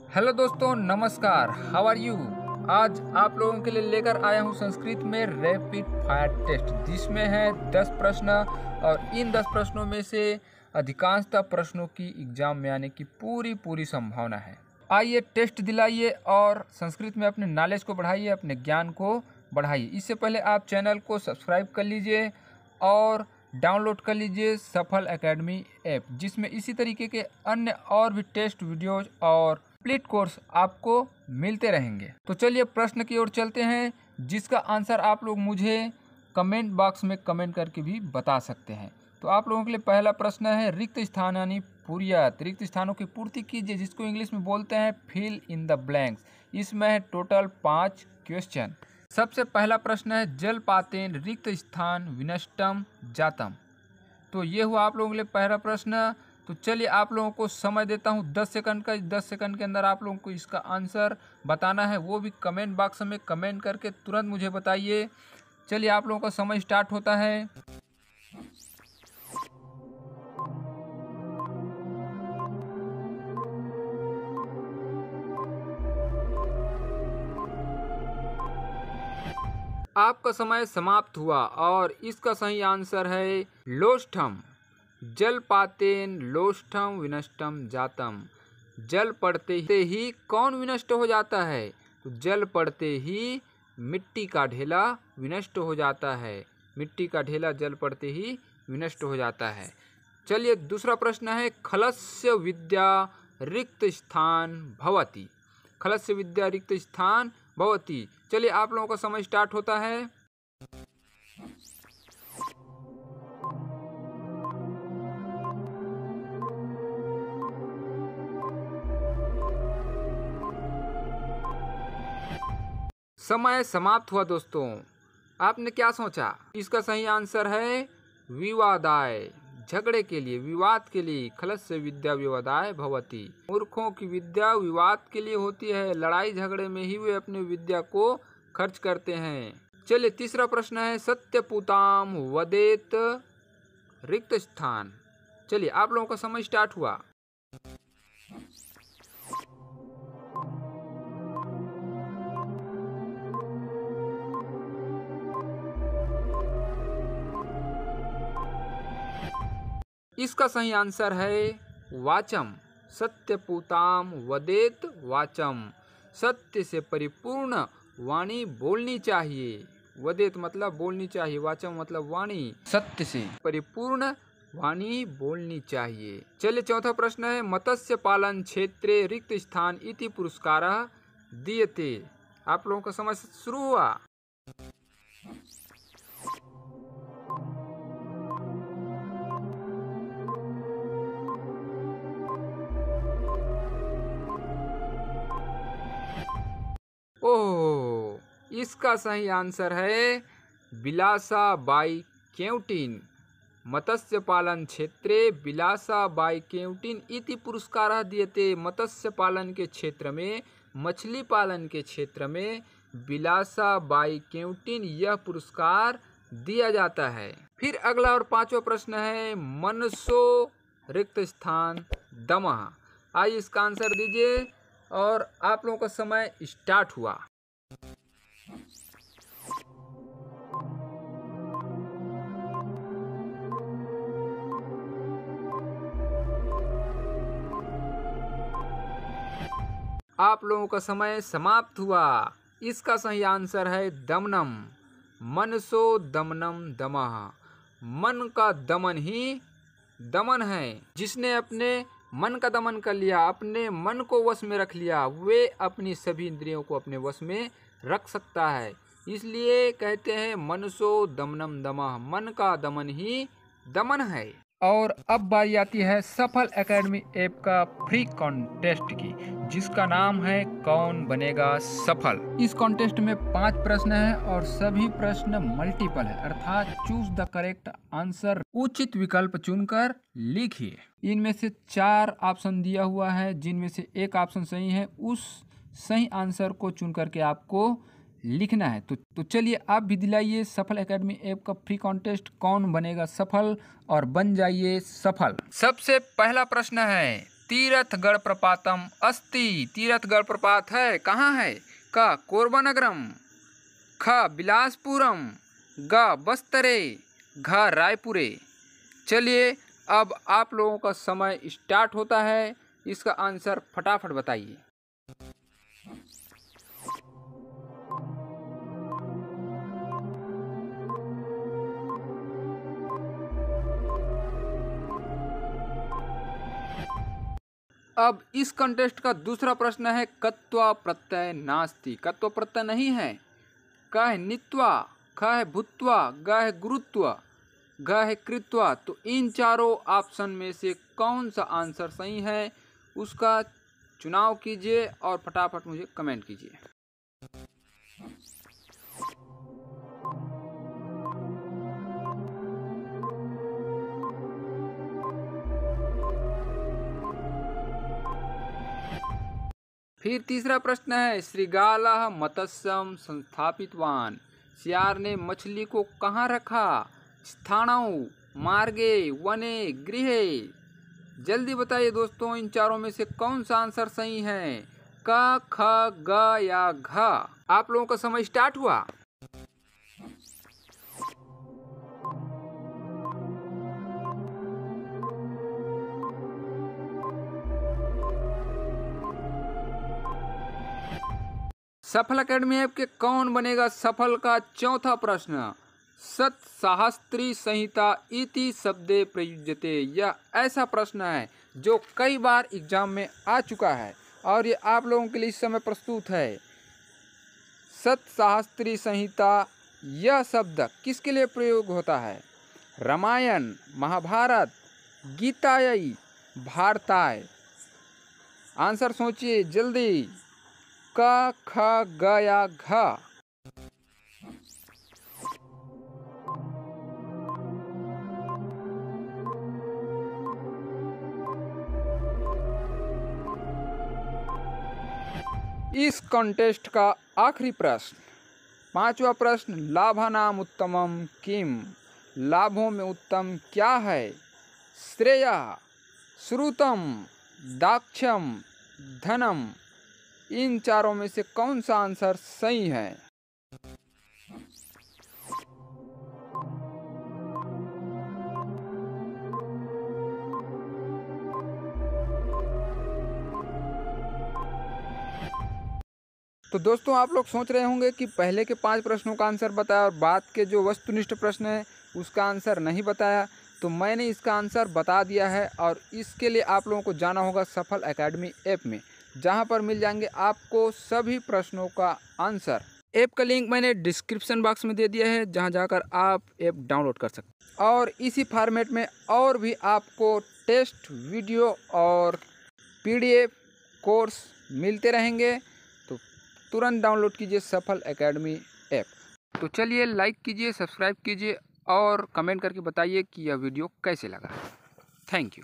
Hello दोस्तों, नमस्कार। How are you. आज आप लोगों के लिए लेकर आया हूं संस्कृत में रैपिड फायर टेस्ट, जिसमें है 10 प्रश्न और इन 10 प्रश्नों में से अधिकांशतः प्रश्नों की एग्जाम में आने की पूरी संभावना है। आइए टेस्ट दिलाइए और संस्कृत में अपने नॉलेज को बढ़ाइए, अपने ज्ञान को बढ़ाइए। इससे पहले आप चैनल को सब्सक्राइब कर लीजिए और डाउनलोड कर लीजिए सफल एकेडमी ऐप, जिसमें इसी तरीके के अन्य और भी टेस्ट वीडियोज और कंप्लीट कोर्स आपको मिलते रहेंगे। तो चलिए प्रश्न की ओर चलते हैं, जिसका आंसर आप लोग मुझे कमेंट बॉक्स में कमेंट करके भी बता सकते हैं। तो आप लोगों के लिए पहला प्रश्न है, रिक्त स्थान यानी पूर्यात, रिक्त स्थानों की पूर्ति कीजिए, जिसको इंग्लिश में बोलते हैं फिल इन द ब्लैंक्स। इसमें है टोटल 5 क्वेश्चन। सबसे पहला प्रश्न है, जलपातेन रिक्त स्थान विनष्टम जातम। तो ये हुआ आप लोगों के लिए पहला प्रश्न। तो चलिए आप लोगों को समय देता हूँ 10 सेकंड का। 10 सेकंड के अंदर आप लोगों को इसका आंसर बताना है, वो भी कमेंट बॉक्स में कमेंट करके तुरंत मुझे बताइए। चलिए आप लोगों का समय स्टार्ट होता है। आपका समय समाप्त हुआ और इसका सही आंसर है लोष्ठम। जलपातेन लोष्ठम विनष्टम जातम। जल पड़ते ही कौन विनष्ट हो जाता है? तो जल पड़ते ही मिट्टी का ढेला विनष्ट हो जाता है। मिट्टी का ढेला जल पड़ते ही विनष्ट हो जाता है। चलिए दूसरा प्रश्न है, खलस्य विद्या रिक्त स्थान भवति। खलस्य विद्या रिक्त स्थान भवति। चलिए आप लोगों का समय स्टार्ट होता है। समय समाप्त हुआ दोस्तों। आपने क्या सोचा? इसका सही आंसर है विवादाय, झगड़े के लिए, विवाद के लिए। खलस्य विद्या विवादाय भवति। मूर्खों की विद्या विवाद के लिए होती है, लड़ाई झगड़े में ही वे अपनी विद्या को खर्च करते हैं। चलिए तीसरा प्रश्न है, सत्यपुताम वदेत रिक्त स्थान। चलिए आप लोगों का समय स्टार्ट हुआ। इसका सही आंसर है वाचम। सत्यपुताम वदेत वाचम। सत्य से परिपूर्ण वाणी बोलनी चाहिए। वदेत मतलब बोलनी चाहिए, वाचम मतलब वाणी। सत्य से परिपूर्ण वाणी बोलनी चाहिए। चलिए चौथा प्रश्न है, मत्स्य पालन क्षेत्रे रिक्त स्थान इति पुरस्कारः दीयते। आप लोगों का समय शुरू हुआ। ओह, इसका सही आंसर है बिलासाबाई केवटिन। मत्स्य पालन क्षेत्रे बिलासाबाई केवटिन इति पुरस्कारः दीयते। मत्स्य पालन के क्षेत्र में, मछली पालन के क्षेत्र में बिलासाबाई केवटिन यह पुरस्कार दिया जाता है। फिर अगला और पांचवा प्रश्न है, मनसो रिक्त स्थान दमः। आइए इसका आंसर दीजिए और आप लोगों का समय स्टार्ट हुआ। आप लोगों का समय समाप्त हुआ। इसका सही आंसर है दमनम। मनसो दमनम दमः। मन का दमन ही दमन है। जिसने अपने मन का दमन कर लिया, अपने मन को वश में रख लिया, वे अपनी सभी इंद्रियों को अपने वश में रख सकता है। इसलिए कहते हैं मनसो दमनम दमः। मन का दमन ही दमन है। और अब बारी आती है सफल एकेडमी ऐप का फ्री कॉन्टेस्ट की, जिसका नाम है कौन बनेगा सफल। इस कॉन्टेस्ट में 5 प्रश्न हैं और सभी प्रश्न मल्टीपल है, अर्थात चूज द करेक्ट आंसर। उचित विकल्प चुनकर लिखिए। इनमें से 4 ऑप्शन दिया हुआ है, जिनमें से एक ऑप्शन सही है। उस सही आंसर को चुन करके आपको लिखना है। तो चलिए आप भी दिलाइए सफल एकेडमी ऐप का फ्री कॉन्टेस्ट, कौन बनेगा सफल, और बन जाइए सफल। सबसे पहला प्रश्न है, तीर्थगढ़ प्रपातम अस्ति। तीर्थगढ़ प्रपात है कहाँ है? क कोरबनगरम, ख बिलासपुरम, ग बस्तरे, घ रायपुरे। चलिए अब आप लोगों का समय स्टार्ट होता है, इसका आंसर फटाफट बताइए। अब इस कंटेस्ट का दूसरा प्रश्न है कत्वा प्रत्यय नास्ति। कत्व प्रत्यय नहीं है। क है नित्वा, ख है भूत्वा, ग है गुरुत्व, घ है कृत्वा। तो इन चारों ऑप्शन में से कौन सा आंसर सही है उसका चुनाव कीजिए और फटाफट मुझे कमेंट कीजिए। फिर तीसरा प्रश्न है श्रृगालः मत्स्यम संस्थापितवान। सियार ने मछली को कहाँ रखा? स्थानौ, मार्गे, वने, गृहे। जल्दी बताइए दोस्तों, इन चारों में से कौन सा आंसर सही है? क, ख, ग या घ। आप लोगों का समय स्टार्ट हुआ। सफल एकेडमी ऐप के कौन बनेगा सफल का चौथा प्रश्न। सत शास्त्री संहिता इति शब्दे प्रयुज्यते। यह ऐसा प्रश्न है जो कई बार एग्जाम में आ चुका है और ये आप लोगों के लिए इस समय प्रस्तुत है। सत शास्त्री संहिता यह शब्द किसके लिए प्रयोग होता है? रामायण, महाभारत, गीतायी, भारताय। आंसर सोचिए जल्दी। क, ख, ग या घ। इस कॉन्टेस्ट का आखिरी प्रश्न, पांचवा प्रश्न, लाभानाम उत्तमम किम। लाभों में उत्तम क्या है? श्रेयः, श्रुतम, दाक्षम, धनम। इन चारों में से कौन सा आंसर सही है? तो दोस्तों आप लोग सोच रहे होंगे कि पहले के 5 प्रश्नों का आंसर बताया और बाद के जो वस्तुनिष्ठ प्रश्न है उसका आंसर नहीं बताया। तो मैंने इसका आंसर बता दिया है और इसके लिए आप लोगों को जाना होगा सफल एकेडमी ऐप में, जहां पर मिल जाएंगे आपको सभी प्रश्नों का आंसर। ऐप का लिंक मैंने डिस्क्रिप्शन बॉक्स में दे दिया है, जहां जाकर आप ऐप डाउनलोड कर सकते हैं। और इसी फॉर्मेट में और भी आपको टेस्ट वीडियो और PDF कोर्स मिलते रहेंगे। तो तुरंत डाउनलोड कीजिए सफल एकेडमी ऐप। तो चलिए लाइक कीजिए, सब्सक्राइब कीजिए और कमेंट करके बताइए कि यह वीडियो कैसे लगा। Thank you.